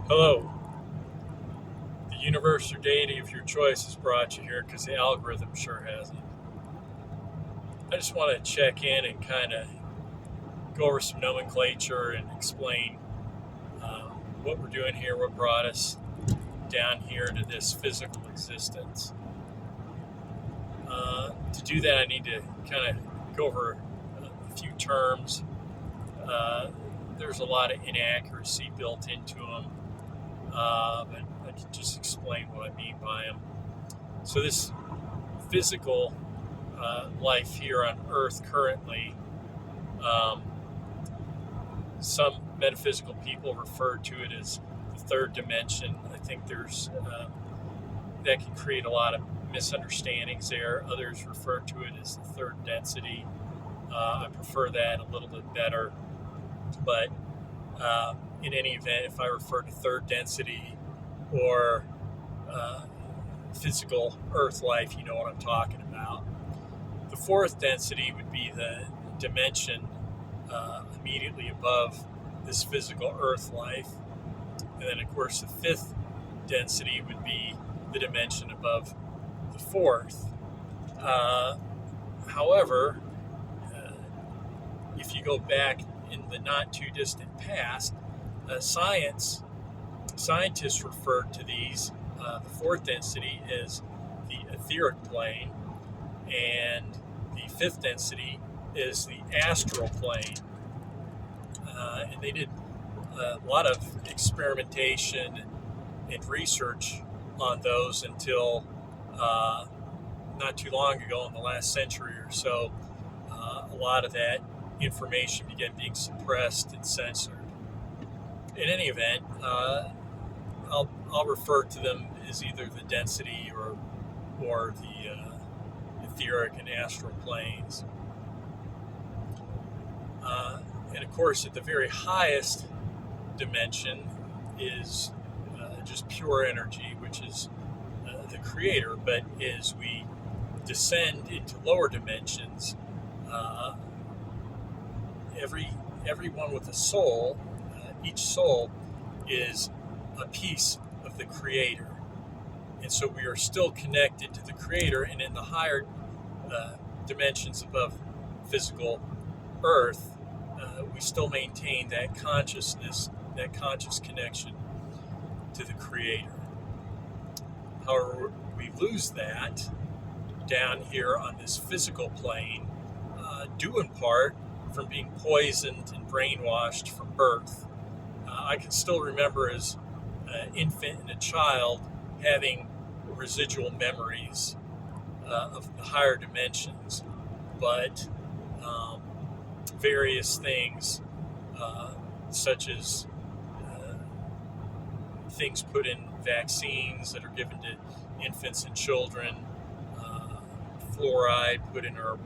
Hello. The universe or deity of your choice has brought you here because the algorithm sure hasn't. I just want to check in and kind of go over some nomenclature and explain uh, what we're doing here, what brought us down here to this physical existence. To do that, I need to kind of go over a few terms. Uh, there's a lot of inaccuracy built into them, but I can just explain what I mean by them. So, this physical life here on Earth currently, um, some metaphysical people refer to it as the third dimension. I think that can create a lot of misunderstandings there. Others refer to it as the third density. I prefer that a little bit better. But in any event, if I refer to third density or uh, physical Earth life, you know what I'm talking about. The fourth density would be the dimension immediately above this physical Earth life. And then, of course, the fifth density would be the dimension above the fourth. However, if you go back in the not too distant past, scientists referred to the fourth density as the etheric plane, and the fifth density is the astral plane. And they did a lot of experimentation and research on those until not too long ago, in the last century or so. A lot of that information began being suppressed and censored. In any event, I'll refer to them as either the density or the etheric and astral planes. And of course, at the very highest dimension is just pure energy, which is the creator. But as we descend into lower dimensions, everyone with a soul, each soul is a piece of the creator. And so we are still connected to the creator, and in the higher dimensions above physical Earth, we still maintain that consciousness, that conscious connection to the creator. However, we lose that down here on this physical plane, due in part from being poisoned and brainwashed from birth. I can still remember as an infant and a child having residual memories of the higher dimensions, but various things, such as things put in vaccines that are given to infants and children, fluoride put in our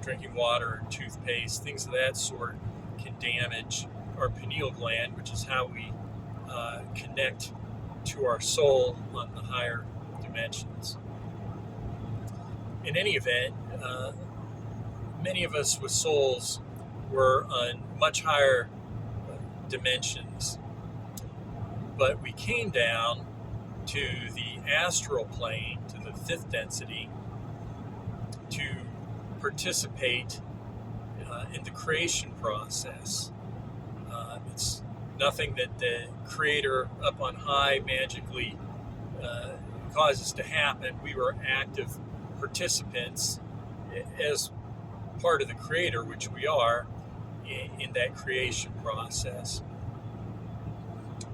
drinking water and toothpaste, things of that sort can damage our pineal gland, which is how we connect to our soul on the higher dimensions. In any event, many of us with souls were on much higher dimensions, but we came down to the astral plane, to the fifth density, to participate in the creation process. It's nothing that the creator up on high magically causes to happen. We were active participants as part of the creator, which we are, in that creation process.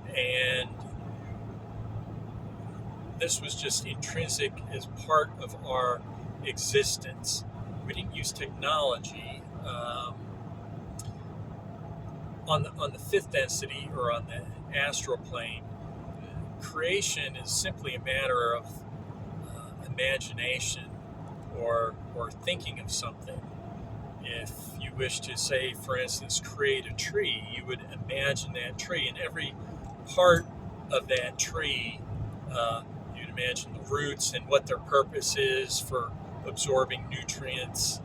And this was just intrinsic as part of our existence. We didn't use technology. On the fifth density, or on the astral plane, creation is simply a matter of imagination or thinking of something. If you wish to say, for instance, create a tree, you would imagine that tree, and every part of that tree, you'd imagine the roots and what their purpose is for absorbing nutrients.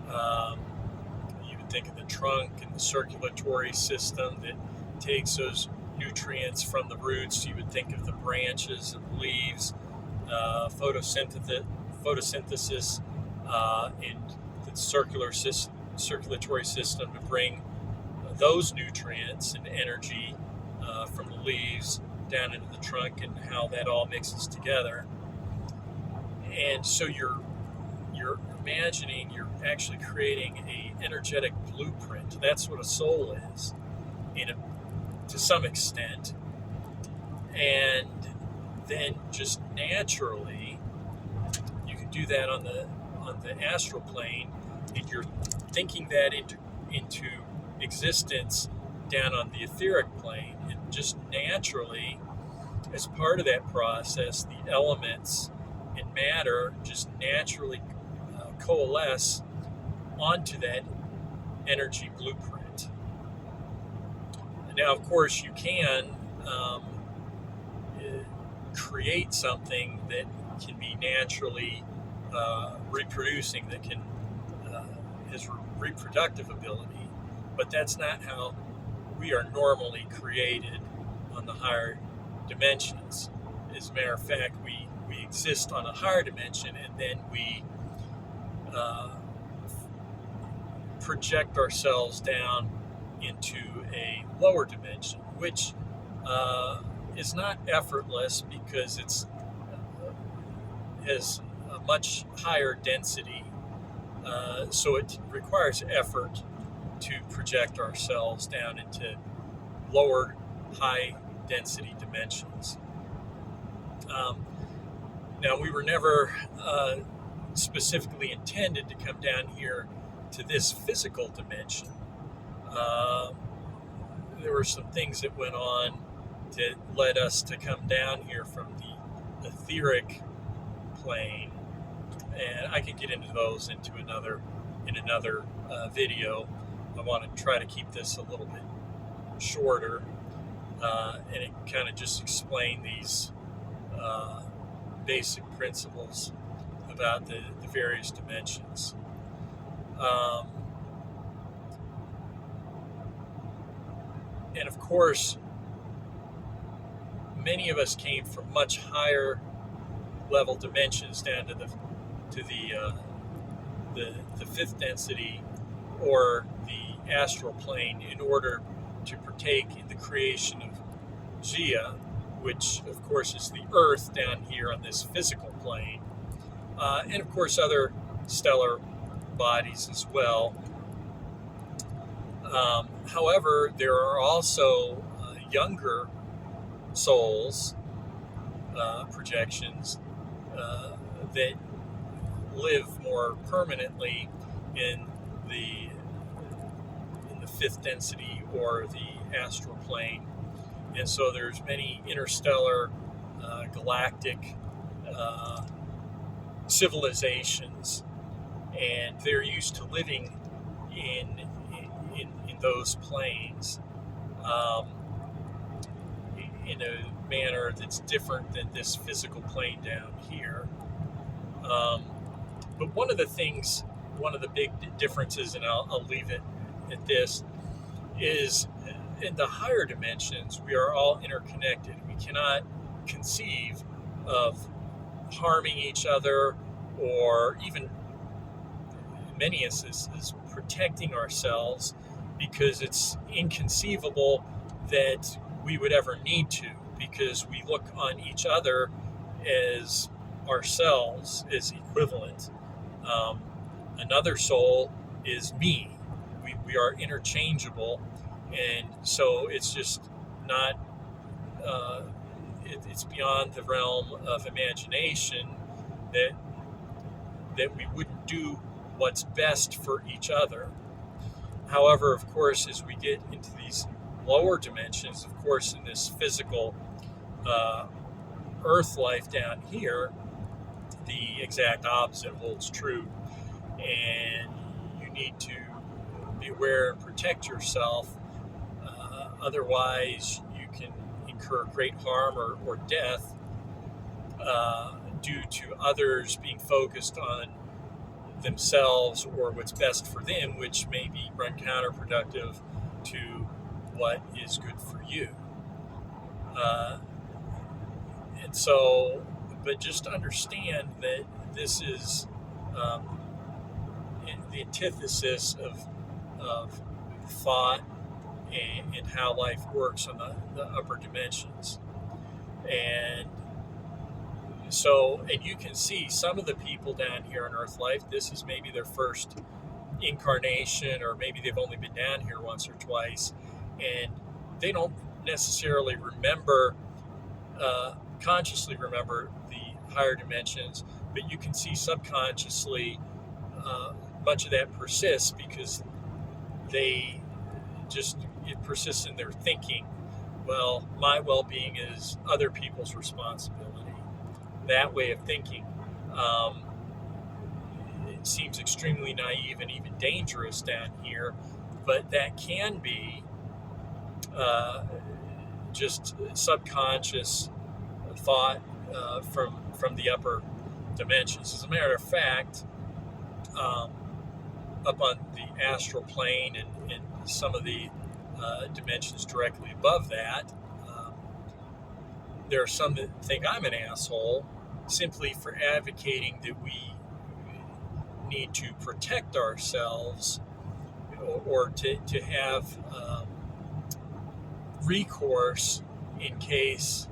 You would think of the trunk and the circulatory system that takes those nutrients from the roots. You would think of the branches and the leaves, photosynthesis, and the circulatory system to bring those nutrients and energy from the leaves down into the trunk, and how that all mixes together. And so you're imagining you're actually creating a energetic blueprint. That's what a soul is, to some extent. And then just naturally, you can do that on the astral plane, and you're thinking that into existence down on the etheric plane, and just naturally, as part of that process, the elements and matter just naturally coalesce onto that energy blueprint. Now, of course, you can create something that can be naturally reproducing, that has reproductive ability, but that's not how we are normally created on the higher dimensions. As a matter of fact, we exist on a higher dimension, and then we project ourselves down into a lower dimension, which is not effortless, because it's has a much higher density, so it requires effort to project ourselves down into lower high density dimensions. Now, we were never specifically intended to come down here to this physical dimension. There were some things that went on that led us to come down here from the etheric plane, and I can get into those in another video. I want to try to keep this a little bit shorter, and it kind of just explain these basic principles about the various dimensions. And of course, many of us came from much higher level dimensions down to the fifth density, or the astral plane, in order to partake in the creation of Jia, which of course is the earth down here on this physical plane, and of course other stellar bodies as well. However, there are also younger souls, projections, that live more permanently in the fifth density, or the astral plane. And so there's many interstellar, galactic civilizations, and they're used to living in those planes in a manner that's different than this physical plane down here. But one of the big differences, and I'll leave it at this, is in the higher dimensions, we are all interconnected. We cannot conceive of harming each other, or even, in many instances, protecting ourselves, because it's inconceivable that we would ever need to, because we look on each other as ourselves, as equivalent. Another soul is me. We are interchangeable, and so it's just not, it's beyond the realm of imagination that we wouldn't do what's best for each other. However, of course, as we get into these lower dimensions, of course, in this physical earth life down here, the exact opposite holds true, and you need to be aware and protect yourself. Otherwise, you can incur great harm or death due to others being focused on themselves or what's best for them, which may be run counterproductive to what is good for you. Uh, and so, but just understand that this is um, the antithesis of thought and how life works on the upper dimensions. And so, and you can see some of the people down here on Earth life, this is maybe their first incarnation, or maybe they've only been down here once or twice, and they don't necessarily remember, consciously remember the higher dimensions, but you can see subconsciously much of that persists because they just, it persists in their thinking. Well, my well being is other people's responsibility. That way of thinking it seems extremely naive and even dangerous down here, but that can be just subconscious thought from the upper dimensions. As a matter of fact, up on the astral plane and some of the dimensions directly above that, there are some that think I'm an asshole simply for advocating that we need to protect ourselves, or to have recourse in case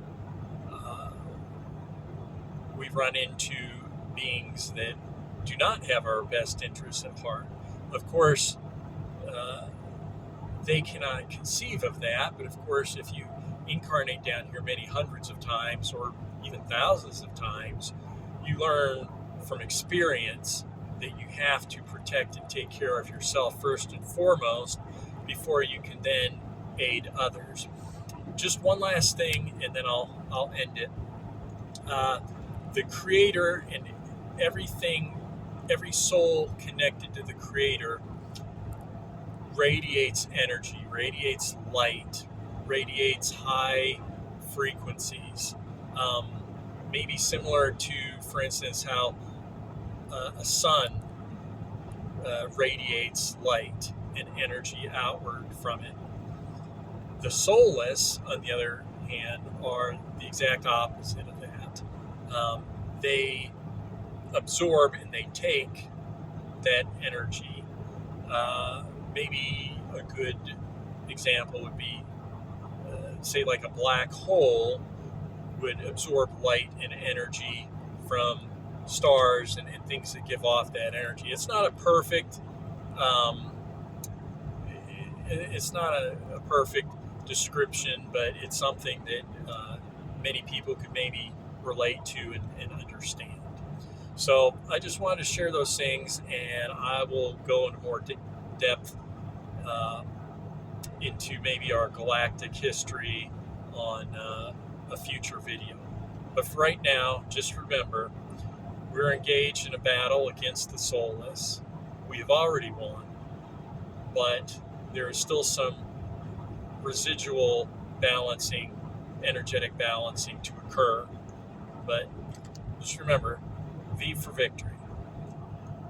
we run into beings that do not have our best interests at heart. Of course, they cannot conceive of that, but of course, if you incarnate down here many hundreds of times or even thousands of times, you learn from experience that you have to protect and take care of yourself first and foremost before you can then aid others. Just one last thing, and then I'll end it. The Creator and everything, every soul connected to the Creator radiates energy, radiates light, radiates high frequencies. Maybe similar to, for instance, how a sun radiates light and energy outward from it. The soulless, on the other hand, are the exact opposite of that. They absorb and they take that energy. Maybe a good example would be, say, like a black hole would absorb light and energy from stars and things that give off that energy. It's not a perfect, it's not a perfect description, but it's something that many people could maybe relate to and understand. So I just wanted to share those things, and I will go into more depth into maybe our galactic history on a future video. But for right now, just remember, we're engaged in a battle against the soulless. We have already won, but there is still some residual balancing, energetic balancing to occur. But just remember, V for victory.